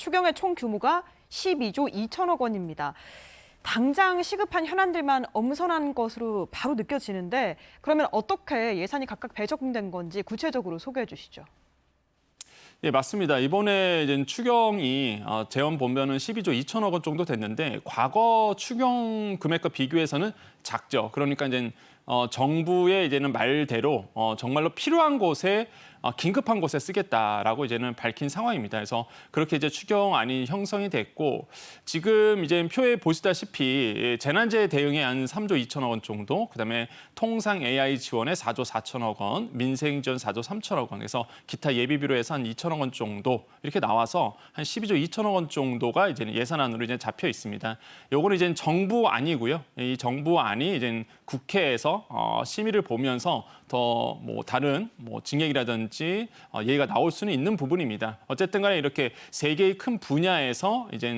추경의 총 규모가 12조 2천억 원입니다. 당장 시급한 현안들만 엄선한 것으로 바로 느껴지는데 그러면 어떻게 예산이 각각 배정된 건지 구체적으로 소개해 주시죠. 예, 맞습니다. 이번에 이제 추경이 재원 보면은 12조 2천억 원 정도 됐는데 과거 추경 금액과 비교해서는 작죠. 그러니까 이제 정부의 이제는 말대로 정말로 필요한 곳에 긴급한 곳에 쓰겠다라고 이제는 밝힌 상황입니다. 그래서 그렇게 이제 추경안이 형성이 됐고 지금 이제 표에 보시다시피 재난재해 대응에 한 3조 2천억 원 정도, 그다음에 통상 AI 지원에 4조 4천억 원, 민생 지원 4조 3천억 원, 그래서 기타 예비비로 해서 한 2천억 원 정도 이렇게 나와서 한 12조 2천억 원 정도가 이제 예산안으로 이제 잡혀 있습니다. 요거는 이제 정부안이고요. 이 정부안이 이제 국회에서 심의를 보면서 더 뭐 다른 증액이라든지 예의가 나올 수는 있는 부분입니다. 어쨌든 간에 이렇게 세 개의 큰 분야에서 이제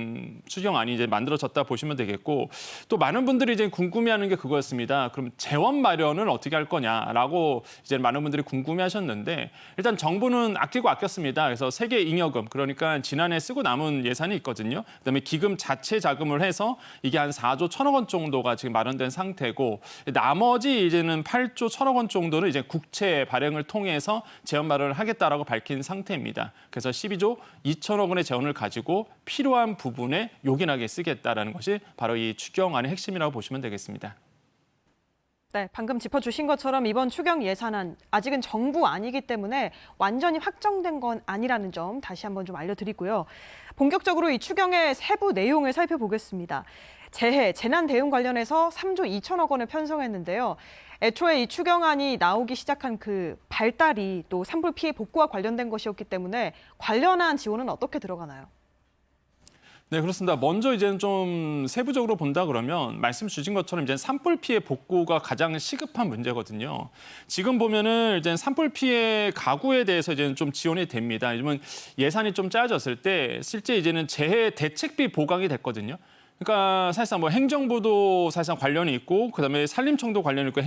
추경안이 이제 만들어졌다 보시면 되겠고, 또 많은 분들이 이제 궁금해하는 게 그거였습니다. 그럼 재원 마련을 어떻게 할 거냐라고 이제 많은 분들이 궁금해하셨는데, 일단 정부는 아끼고 아꼈습니다. 그래서 세계 잉여금, 그러니까 지난해 쓰고 남은 예산이 있거든요. 그다음에 기금 자체 자금을 해서 이게 한 4조 1천억 원 정도가 지금 마련된 상태고, 나머지 이제는 8조 1천억 원 정도는 이제 국채 발행을 통해서 재원 마련을 하겠다라고 밝힌 상태입니다. 그래서 12조 2천억 원의 재원을 가지고 필요한 부분에 요긴하게 쓰겠다라는 것이 바로 이 추경안의 핵심이라고 보시면 되겠습니다. 네, 방금 짚어주신 것처럼 이번 추경 예산안 아직은 정부안이기 때문에 완전히 확정된 건 아니라는 점 다시 한번 좀 알려드리고요. 본격적으로 이 추경의 세부 내용을 살펴보겠습니다. 재난 대응 관련해서 3조 2천억 원을 편성했는데요. 애초에 이 추경안이 나오기 시작한 그 발달이 또 산불 피해 복구와 관련된 것이었기 때문에 관련한 지원은 어떻게 들어가나요? 네, 그렇습니다. 먼저 이제는 좀 세부적으로 본다 그러면 말씀 주신 것처럼 이제 산불 피해 복구가 가장 시급한 문제거든요. 지금 보면은 이제 산불 피해 가구에 대해서 이제는 좀 지원이 됩니다. 요즘은 예산이 좀 짜졌을 때 실제 이제는 재해 대책비 보강이 됐거든요. 그러니까 사실상 뭐 행정부도 사실상 관련이 있고, 그다음에 산림청도 관련이 있고,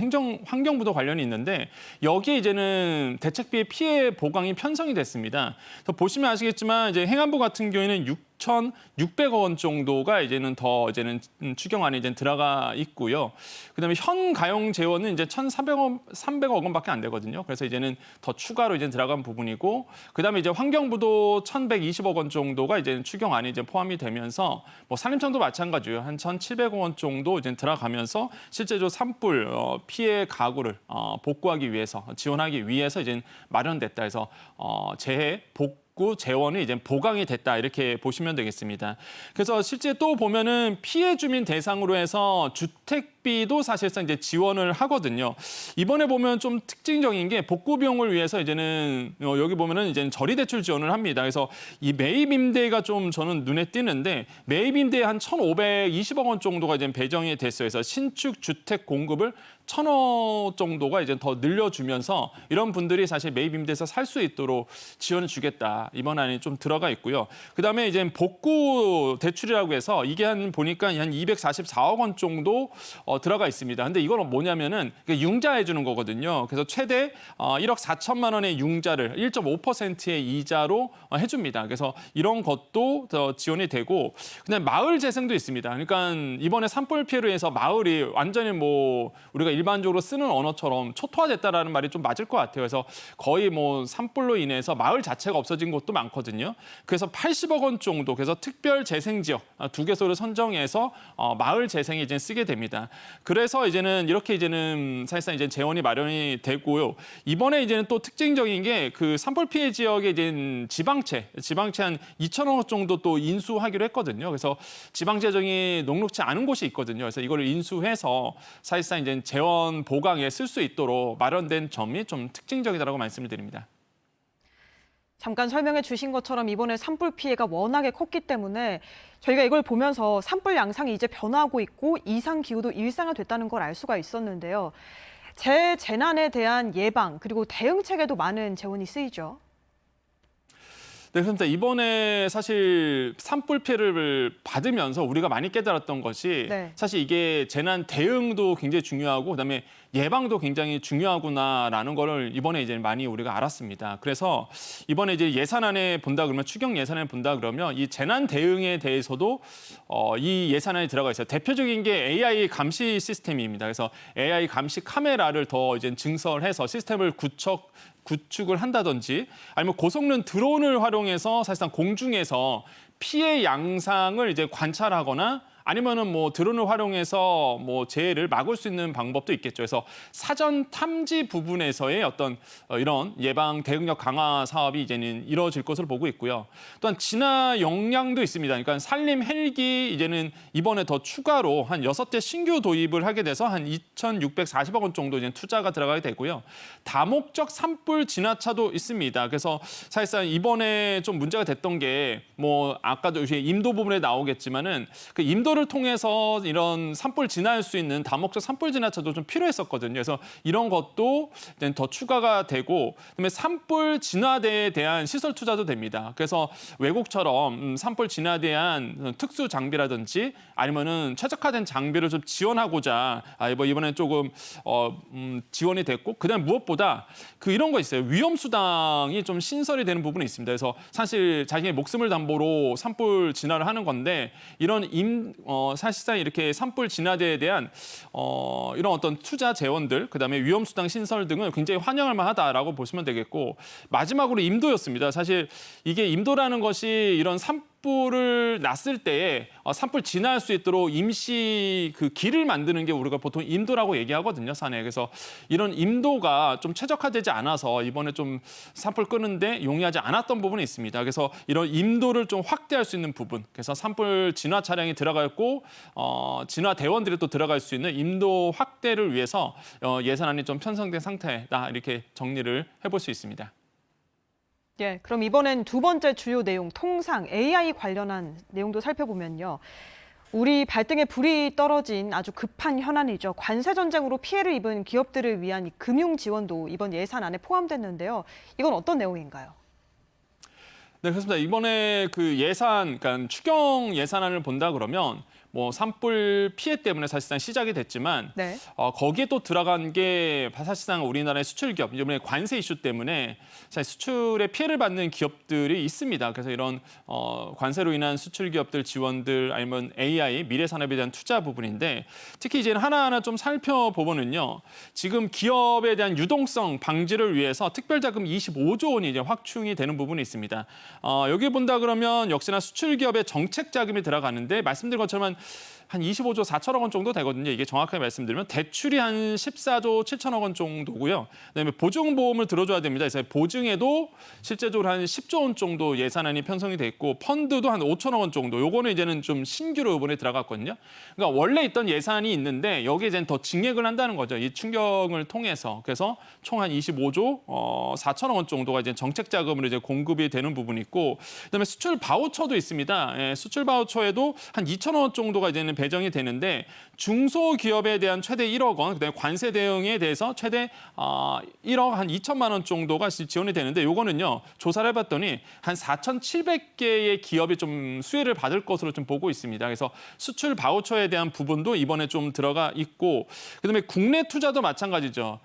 환경부도 관련이 있는데 여기에 이제는 대책비의 피해 보강이 편성이 됐습니다. 그래서 보시면 아시겠지만 이제 행안부 같은 경우에는 6,600억 원 정도가 이제는 추경안에 이제 들어가 있고요. 그다음에 현 가용 재원은 이제 1,300억 원밖에 안 되거든요. 그래서 이제는 더 추가로 이제 들어간 부분이고, 그다음에 이제 환경부도 1,120억 원 정도가 이제 추경안에 이제 포함이 되면서 뭐 산림청도 마찬가지예요. 한 1,700억 원 정도 이제 들어가면서 실제로 산불 피해 가구를 복구하기 위해서, 지원하기 위해서 이제 마련됐다 해서 재해 복구 재원이 이제 보강이 됐다, 이렇게 보시면 되겠습니다. 그래서 실제 또 보면은 피해 주민 대상으로 해서 주택비도 사실상 이제 지원을 하거든요. 이번에 보면 좀 특징적인 게 복구 비용을 위해서 이제는 여기 보면은 이제 저리 대출 지원을 합니다. 그래서 이 매입 임대가 좀 저는 눈에 띄는데 매입 임대에 한 1,520억 원 정도가 이제 배정이 됐어요. 그래서 신축 주택 공급을 1,000억 정도가 이제 더 늘려주면서 이런 분들이 사실 매입 임대에서 살 수 있도록 지원을 주겠다, 이번 안에 좀 들어가 있고요. 그다음에 이제 복구 대출이라고 해서 이게 보니까 한 244억 원 정도 들어가 있습니다. 근데 이건 뭐냐면은 융자해 주는 거거든요. 그래서 최대 1억 4천만 원의 융자를 1.5%의 이자로 해줍니다. 그래서 이런 것도 더 지원이 되고, 그다음에 마을 재생도 있습니다. 그러니까 이번에 산불 피해로 해서 마을이 완전히 뭐 우리가 일반적으로 쓰는 언어처럼 초토화됐다라는 말이 좀 맞을 것 같아요. 그래서 거의 뭐 산불로 인해서 마을 자체가 없어진 곳도 많거든요. 그래서 80억 원 정도, 그래서 특별 재생 지역 2개소를 선정해서 마을 재생에 이제 쓰게 됩니다. 그래서 이렇게 사실상 이제 재원이 마련이 되고요. 이번에 이제는 또 특징적인 게 그 산불 피해 지역에 이제 지방채 한 2천억 원 정도 또 인수하기로 했거든요. 그래서 지방 재정이 녹록지 않은 곳이 있거든요. 그래서 이걸 인수해서 사실상 이제 재원 보강에 쓸 수 있도록 마련된 점이 좀 특징적이다라고 말씀을 드립니다. 잠깐 설명해 주신 것처럼 이번에 산불 피해가 워낙에 컸기 때문에 저희가 이걸 보면서 산불 양상이 이제 변화하고 있고 이상기후도 일상화됐다는 걸 알 수가 있었는데요. 재난에 대한 예방 그리고 대응책에도 많은 재원이 쓰이죠. 네, 그런데 이번에 사실 산불 피해를 받으면서 우리가 많이 깨달았던 것이 사실 이게 재난 대응도 굉장히 중요하고, 그다음에 예방도 굉장히 중요하구나라는 거를 이번에 이제 많이 우리가 알았습니다. 그래서 이번에 이제 예산안에 본다 그러면 추경 예산안에 본다 그러면 이 재난 대응에 대해서도 이 예산안에 들어가 있어요. 대표적인 게 AI 감시 시스템입니다. 그래서 AI 감시 카메라를 더 이제 증설해서 시스템을 구축을 한다든지 아니면 고성능 드론을 활용해서 사실상 공중에서 피해 양상을 이제 관찰하거나 아니면은 뭐 드론을 활용해서 뭐 재해를 막을 수 있는 방법도 있겠죠. 그래서 사전 탐지 부분에서의 어떤 이런 예방 대응력 강화 사업이 이제는 이루어질 것으로 보고 있고요. 또한 진화 역량도 있습니다. 그러니까 산림 헬기 이제는 이번에 더 추가로 한 6대 신규 도입을 하게 돼서 한 2,640억 원 정도 이제 투자가 들어가게 되고요. 다목적 산불 진화차도 있습니다. 그래서 사실상 이번에 좀 문제가 됐던 게 뭐 아까도 임도 부분에 나오겠지만은 그 임도를 통해서 이런 산불 진화할 수 있는 다목적 산불 진화차도 좀 필요했었거든요. 그래서 이런 것도 더 추가가 되고 그다음에 산불 진화대에 대한 시설 투자도 됩니다. 그래서 외국처럼 산불 진화에 대한 특수 장비라든지 아니면은 최적화된 장비를 좀 지원하고자 이번에 조금 지원이 됐고 그다음 무엇보다 이런 거 있어요. 위험 수당이 좀 신설이 되는 부분이 있습니다. 그래서 사실 자신의 목숨을 담보로 산불 진화를 하는 건데 이런 사실상 이렇게 산불 진화대에 대한 이런 어떤 투자 재원들, 그다음에 위험 수당 신설 등은 굉장히 환영할 만하다라고 보시면 되겠고 마지막으로 임도였습니다. 사실 이게 임도라는 것이 이런 산불을 났을 때에 산불 진화할 수 있도록 임시 그 길을 만드는 게 우리가 보통 임도라고 얘기하거든요, 산에. 그래서 이런 임도가 좀 최적화되지 않아서 이번에 좀 산불 끄는데 용이하지 않았던 부분이 있습니다. 그래서 이런 임도를 좀 확대할 수 있는 부분, 그래서 산불 진화 차량이 들어가 있고 진화 대원들이 또 들어갈 수 있는 임도 확대를 위해서 예산안이 좀 편성된 상태다 이렇게 정리를 해볼 수 있습니다. 예, 그럼 이번엔 두 번째 주요 내용, 통상 AI 관련한 내용도 살펴보면요. 우리 발등에 불이 떨어진 아주 급한 현안이죠. 관세 전쟁으로 피해를 입은 기업들을 위한 금융 지원도 이번 예산안에 포함됐는데요. 이건 어떤 내용인가요? 네, 그렇습니다. 이번에 그 그러니까 추경 예산안을 본다 그러면 뭐 산불 피해 때문에 사실상 시작이 됐지만 네. 거기에 또 들어간 게 사실상 우리나라의 수출 기업, 이번에 관세 이슈 때문에 사실 수출에 피해를 받는 기업들이 있습니다. 그래서 이런 관세로 인한 수출 기업들 지원들 아니면 AI 미래 산업에 대한 투자 부분인데 특히 이제 하나하나 좀 살펴보면은요. 지금 기업에 대한 유동성 방지를 위해서 특별자금 25조 원이 이제 확충이 되는 부분이 있습니다. 여기 본다 그러면 역시나 수출 기업의 정책 자금이 들어가는데 말씀드린 것처럼 한 25조 4천억 원 정도 되거든요. 이게 정확하게 말씀드리면 대출이 한 14조 7천억 원 정도고요. 그다음에 보증보험을 들어줘야 됩니다. 그래서 보증에도 실제적으로 한 10조 원 정도 예산안이 편성이 돼 있고 펀드도 한 5천억 원 정도. 요거는 이제는 좀 신규로 이번에 들어갔거든요. 그러니까 원래 있던 예산이 있는데 여기에 이제 더 증액을 한다는 거죠. 이 충격을 통해서. 그래서 총 한 25조 4천억 원 정도가 이제 정책 자금으로 이제 공급이 되는 부분이 있고 그다음에 수출 바우처도 있습니다. 예, 수출 바우처에도 한 2천억 원 정도가 이제는 배정이 되는데 중소기업에 대한 최대 1억 원, 그다음에 관세 대응에 대해서 최대 1억 한 2천만 원 정도가 지원이 되는데 요거는요. 조사를 해봤더니 한 4,700개의 기업이 좀 수혜를 받을 것으로 좀 보고 있습니다. 그래서 수출 바우처에 대한 부분도 이번에 좀 들어가 있고 그다음에 국내 투자도 마찬가지죠.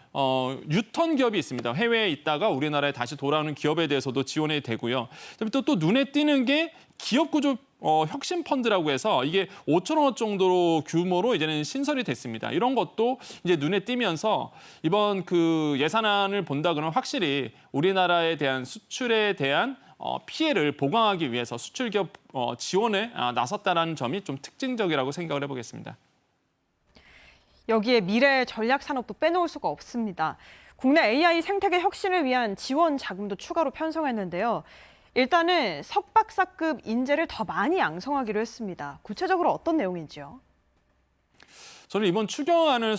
유턴 기업이 있습니다. 해외에 있다가 우리나라에 다시 돌아오는 기업에 대해서도 지원이 되고요. 그다음에 또 눈에 띄는 게 기업 구조 혁신 펀드라고 해서 이게 5천억 원 정도로 규모로 이제는 신설이 됐습니다. 이런 것도 이제 눈에 띄면서 이번 그 예산안을 본다 그러면 확실히 우리나라에 대한 수출에 대한 피해를 보강하기 위해서 수출 기업 지원에 나섰다라는 점이 좀 특징적이라고 생각을 해보겠습니다. 여기에 미래 전략 산업도 빼놓을 수가 없습니다. 국내 AI 생태계 혁신을 위한 지원 자금도 추가로 편성했는데요. 일단은 석박사급 인재를 더 많이 양성하기로 했습니다. 구체적으로 어떤 내용인지요? 저는 이번 추경안을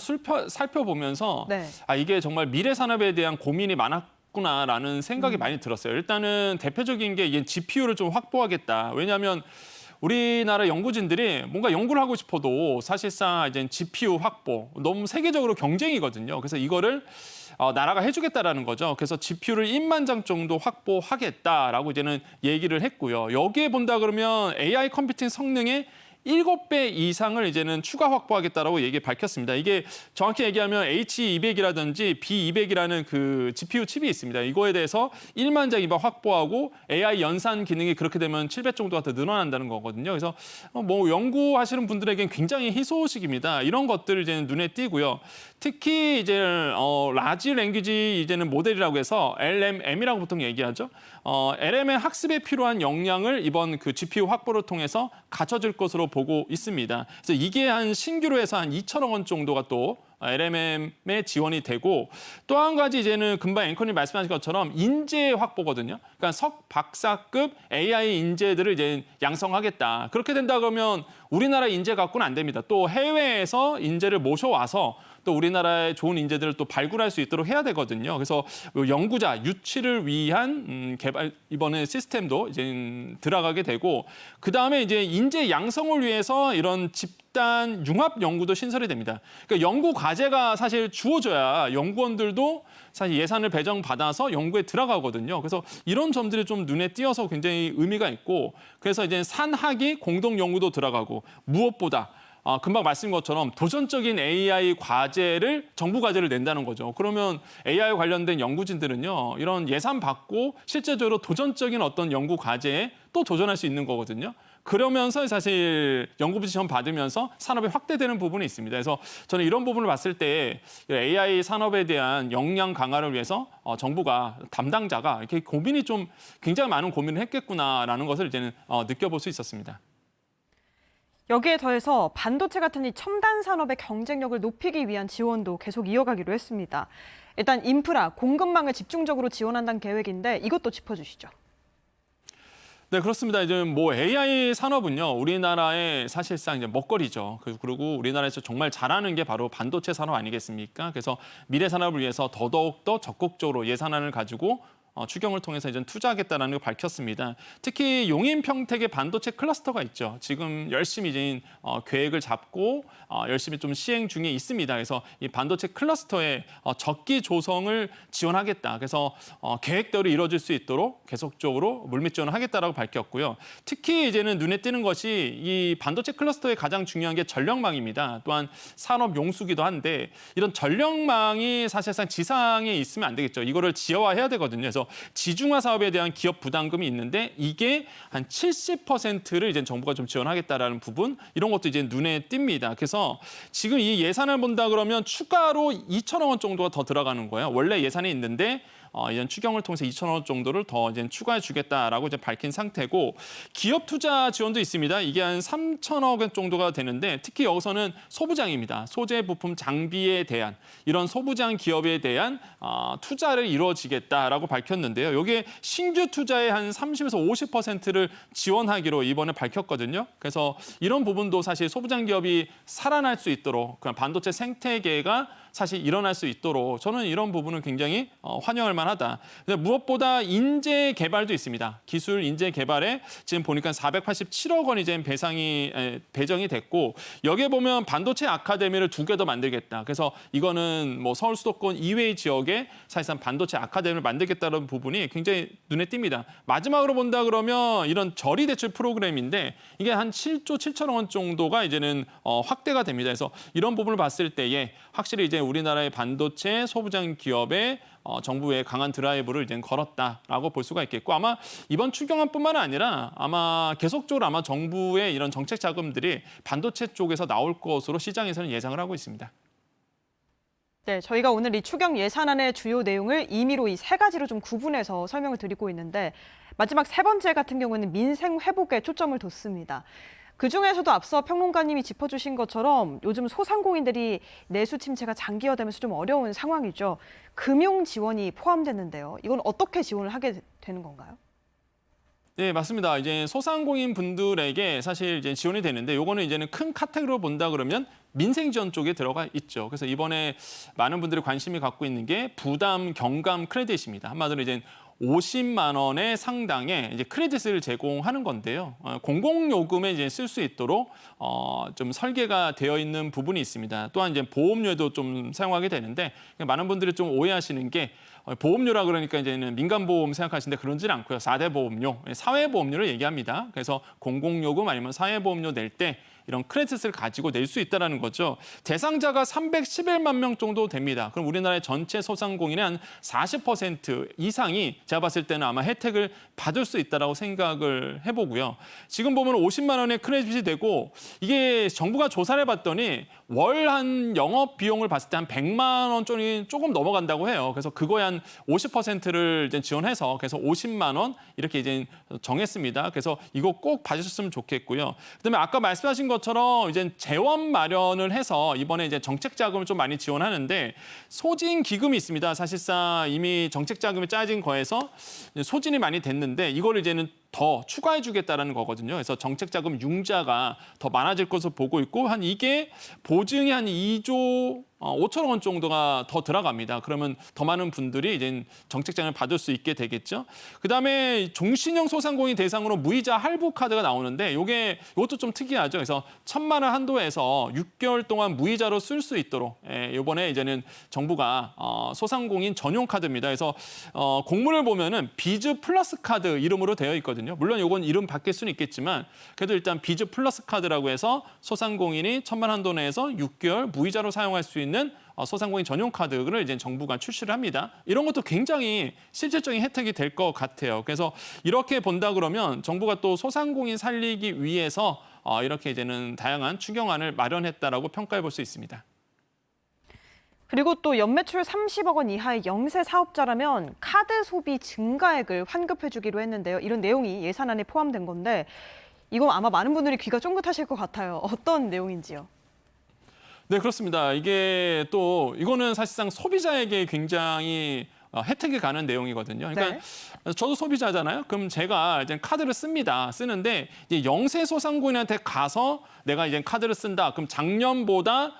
살펴보면서 네. 이게 정말 미래 산업에 대한 고민이 많았구나라는 생각이 많이 들었어요. 일단은 대표적인 게 이게 GPU를 좀 확보하겠다. 왜냐하면 우리나라 연구진들이 뭔가 연구를 하고 싶어도 사실상 이제 GPU 확보 너무 세계적으로 경쟁이거든요. 그래서 이거를 나라가 해주겠다라는 거죠. 그래서 GPU를 1만 장 정도 확보하겠다라고 이제는 얘기를 했고요. 여기에 본다 그러면 AI 컴퓨팅 성능의 7배 이상을 이제는 추가 확보하겠다라고 밝혔습니다. 이게 정확히 얘기하면 H200이라든지 B200이라는 그 GPU 칩이 있습니다. 이거에 대해서 1만 장 이상 확보하고 AI 연산 기능이 그렇게 되면 7배 정도가 더 늘어난다는 거거든요. 그래서 뭐 연구하시는 분들에겐 굉장히 희소식입니다. 이런 것들을 이제 눈에 띄고요. 특히 이제 라지 랭귀지 이제는 모델이라고 해서 LMM이라고 보통 얘기하죠. LM의 학습에 필요한 역량을 이번 그 GPU 확보를 통해서 갖춰질 것으로 보고 있습니다. 그래서 이게 한 신규로 해서 한 2천억 원 정도가 또 LMM에 지원이 되고 또 한 가지 이제는 금방 앵커님 말씀하신 것처럼 인재 확보거든요. 그러니까 박사급 AI 인재들을 이제 양성하겠다. 그렇게 된다 그러면 우리나라 인재 갖고는 안 됩니다. 또 해외에서 인재를 모셔와서 또 우리나라의 좋은 인재들을 또 발굴할 수 있도록 해야 되거든요. 그래서 연구자 유치를 위한 개발 이번에 시스템도 이제 들어가게 되고 그 다음에 이제 인재 양성을 위해서 이런 집단 융합 연구도 신설이 됩니다. 그러니까 연구 과제가 사실 주어져야 연구원들도 사실 예산을 배정받아서 연구에 들어가거든요. 그래서 이런 점들이 좀 눈에 띄어서 굉장히 의미가 있고 그래서 이제 산학위 공동 연구도 들어가고 무엇보다 금방 말씀인 것처럼 도전적인 AI 과제를 정부 과제를 낸다는 거죠. 그러면 AI 관련된 연구진들은요. 이런 예산 받고 실제적으로 도전적인 어떤 연구 과제에 또 도전할 수 있는 거거든요. 그러면서 사실 연구부 지원 받으면서 산업이 확대되는 부분이 있습니다. 그래서 저는 이런 부분을 봤을 때 AI 산업에 대한 역량 강화를 위해서 정부가 담당자가 이렇게 고민이 좀 굉장히 많은 고민을 했겠구나라는 것을 이제는 느껴볼 수 있었습니다. 여기에 더해서 반도체 같은 이 첨단 산업의 경쟁력을 높이기 위한 지원도 계속 이어가기로 했습니다. 일단 인프라, 공급망을 집중적으로 지원한다는 계획인데 이것도 짚어주시죠. 네, 그렇습니다. 이제 뭐 AI 산업은요, 우리나라의 사실상 이제 먹거리죠. 그리고 우리나라에서 정말 잘하는 게 바로 반도체 산업 아니겠습니까? 그래서 미래 산업을 위해서 더더욱 더 적극적으로 예산안을 가지고 추경을 통해서 이제 투자하겠다는 걸 밝혔습니다. 특히 용인 평택의 반도체 클러스터가 있죠. 지금 열심히 이제 계획을 잡고 열심히 좀 시행 중에 있습니다. 그래서 이 반도체 클러스터의 적기 조성을 지원하겠다. 그래서 계획대로 이루어질 수 있도록 계속적으로 물밑 지원을 하겠다라고 밝혔고요. 특히 이제는 눈에 띄는 것이 이 반도체 클러스터의 가장 중요한 게 전력망입니다. 또한 산업 용수기도 한데 이런 전력망이 사실상 지상에 있으면 안 되겠죠. 이거를 지역화해야 되거든요. 그래서 지중화 사업에 대한 기업 부담금이 있는데 이게 한 70%를 이제 정부가 좀 지원하겠다라는 부분 이런 것도 이제 눈에 띕니다. 그래서 지금 이 예산을 본다 그러면 추가로 2천억 원 정도가 더 들어가는 거예요. 원래 예산이 있는데 이런 추경을 통해서 2천억 원 정도를 더 이제 추가해 주겠다라고 이제 밝힌 상태고 기업 투자 지원도 있습니다. 이게 한 3천억 원 정도가 되는데 특히 여기서는 소부장입니다. 소재 부품 장비에 대한 이런 소부장 기업에 대한 투자를 이루어지겠다라고 밝혔는데요. 여기에 신규 투자의 한 30에서 50%를 지원하기로 이번에 밝혔거든요. 그래서 이런 부분도 사실 소부장 기업이 살아날 수 있도록 그냥 반도체 생태계가 사실 일어날 수 있도록 저는 이런 부분은 굉장히 환영할 만하다. 근데 무엇보다 인재 개발도 있습니다. 기술 인재 개발에 지금 보니까 487억 원이 이제 배정이 됐고 여기에 보면 반도체 아카데미를 2개 더 만들겠다. 그래서 이거는 뭐 서울 수도권 이외의 지역에 사실상 반도체 아카데미를 만들겠다는 부분이 굉장히 눈에 띕니다. 마지막으로 본다 그러면 이런 저리 대출 프로그램인데 이게 한 7조 7천억 원 정도가 이제는 확대가 됩니다. 그래서 이런 부분을 봤을 때에 확실히 이제 우리나라의 반도체 소부장 기업에 정부의 강한 드라이브를 이제 걸었다라고 볼 수가 있겠고 아마 이번 추경안뿐만 아니라 아마 계속적으로 아마 정부의 이런 정책 자금들이 반도체 쪽에서 나올 것으로 시장에서는 예상을 하고 있습니다. 네, 저희가 오늘 이 추경 예산안의 주요 내용을 임의로 이 3가지로 좀 구분해서 설명을 드리고 있는데 마지막 3번째 같은 경우는 민생 회복에 초점을 뒀습니다. 그중에서도 앞서 평론가님이 짚어주신 것처럼 요즘 소상공인들이 내수 침체가 장기화되면서 좀 어려운 상황이죠. 금융 지원이 포함됐는데요. 이건 어떻게 지원을 하게 되는 건가요? 네, 맞습니다. 이제 소상공인 분들에게 사실 이제 지원이 되는데 요거는 이제는 큰 카테고리로 본다 그러면 민생 지원 쪽에 들어가 있죠. 그래서 이번에 많은 분들이 관심이 갖고 있는 게 부담 경감 크레딧입니다. 한마디로 이제 50만 원의 상당의 이제 크레딧을 제공하는 건데요. 공공요금에 이제 쓸 수 있도록 좀 설계가 되어 있는 부분이 있습니다. 또한 이제 보험료도 좀 사용하게 되는데 많은 분들이 좀 오해하시는 게 보험료라 그러니까 이제는 민간보험 생각하시는데 그런지는 않고요. 4대 보험료, 사회보험료를 얘기합니다. 그래서 공공요금 아니면 사회보험료 낼 때 이런 크레딧을 가지고 낼 수 있다는 거죠. 대상자가 311만 명 정도 됩니다. 그럼 우리나라의 전체 소상공인의 한 40% 이상이 제가 봤을 때는 아마 혜택을 받을 수 있다라고 생각을 해보고요. 지금 보면 50만 원의 크레딧이 되고 이게 정부가 조사를 해봤더니 월 한 영업 비용을 봤을 때 한 100만 원 조금 넘어간다고 해요. 그래서 그거에 한 50%를 이제 지원해서 그래서 50만 원 이렇게 이제 정했습니다. 그래서 이거 꼭 받으셨으면 좋겠고요. 그다음에 아까 말씀하신 것처럼 이제 재원 마련을 해서 이번에 이제 정책 자금을 좀 많이 지원하는데 소진 기금이 있습니다. 사실상 이미 정책 자금이 짜진 거에서 소진이 많이 됐는데 이거를 이제는 더 추가해 주겠다라는 거거든요. 그래서 정책 자금 융자가 더 많아질 것으로 보고 있고 한 이게 보증이 한 2조 5천억 원 정도가 더 들어갑니다. 그러면 더 많은 분들이 이제 정책 자금을 받을 수 있게 되겠죠. 그다음에 종신형 소상공인 대상으로 무이자 할부 카드가 나오는데 이것도 좀 특이하죠. 그래서 1,000만 원 한도에서 6개월 동안 무이자로 쓸 수 있도록 이번에 이제는 정부가 소상공인 전용 카드입니다. 그래서 공문을 보면은 비즈 플러스 카드 이름으로 되어 있거든요. 물론 이건 이름 바뀔 수는 있겠지만 그래도 일단 비즈 플러스 카드라고 해서 소상공인이 1,000만 원 한도 내에서 6개월 무이자로 사용할 수 있는 소상공인 전용 카드를 이제 정부가 출시를 합니다. 이런 것도 굉장히 실질적인 혜택이 될 것 같아요. 그래서 이렇게 본다 그러면 정부가 또 소상공인 살리기 위해서 이렇게 이제는 다양한 추경안을 마련했다라고 평가해 볼 수 있습니다. 그리고 또 연매출 30억 원 이하의 영세 사업자라면 카드 소비 증가액을 환급해 주기로 했는데요. 이런 내용이 예산안에 포함된 건데 이거 아마 많은 분들이 귀가 쫑긋하실 것 같아요. 어떤 내용인지요? 네, 그렇습니다. 이게 또 이거는 사실상 소비자에게 굉장히 혜택이 가는 내용이거든요. 그러니까 저도 소비자잖아요. 그럼 제가 이제 카드를 씁니다. 쓰는데 이제 영세 소상공인한테 가서 내가 이제 카드를 쓴다. 그럼 작년보다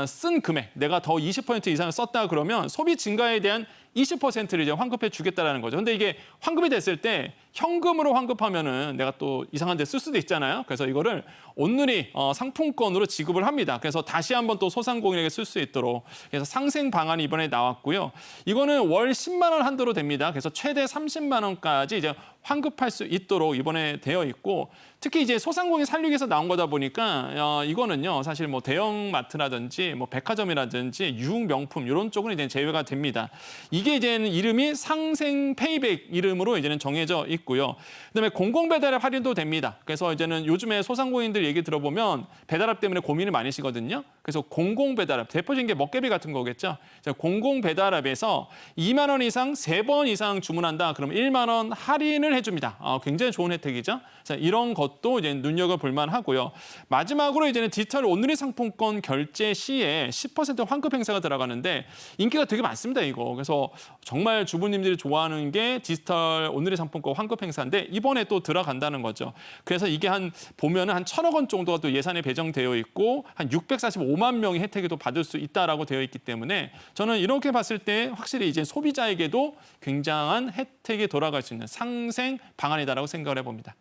쓴 금액, 내가 더 20% 이상을 썼다 그러면 소비 증가에 대한 20%를 이제 환급해 주겠다라는 거죠. 근데 이게 환급이 됐을 때 현금으로 환급하면은 내가 또 이상한 데 쓸 수도 있잖아요. 그래서 이거를 온누리 상품권으로 지급을 합니다. 그래서 다시 한번 또 소상공인에게 쓸 수 있도록 그래서 상생 방안이 이번에 나왔고요. 이거는 월 10만 원 한도로 됩니다. 그래서 최대 30만 원까지 이제 환급할 수 있도록 이번에 되어 있고 특히 이제 소상공인 살리기 위해서 나온 거다 보니까 이거는요. 사실 뭐 대형마트라든지 뭐 백화점이라든지 유흥명품 이런 쪽은 이제 제외가 됩니다. 이게 이제는 이름이 상생 페이백 이름으로 이제는 정해져 있고요. 그다음에 공공배달앱 할인도 됩니다. 그래서 이제는 요즘에 소상공인들 얘기 들어보면 배달앱 때문에 고민이 많으시거든요. 그래서 공공배달앱, 대표적인 게 먹개비 같은 거겠죠. 공공배달앱에서 2만 원 이상 3번 이상 주문한다. 그럼 1만 원 할인을 해줍니다. 굉장히 좋은 혜택이죠. 자, 이런 것도 이제 눈여겨볼 만하고요. 마지막으로 이제는 디지털 온누리 상품권 결제 시에 10% 환급 행사가 들어가는데 인기가 되게 많습니다. 이거. 그래서 정말 주부님들이 좋아하는 게 디지털 온누리 상품권 환급 행사인데 이번에 또 들어간다는 거죠. 그래서 이게 보면은 한 1,000억 원 정도가 또 예산에 배정되어 있고 한 645만 명이 혜택을 또 받을 수 있다라고 되어 있기 때문에 저는 이렇게 봤을 때 확실히 이제 소비자에게도 굉장한 혜택이 돌아갈 수 있는 상생 방안이다라고 생각을 해봅니다.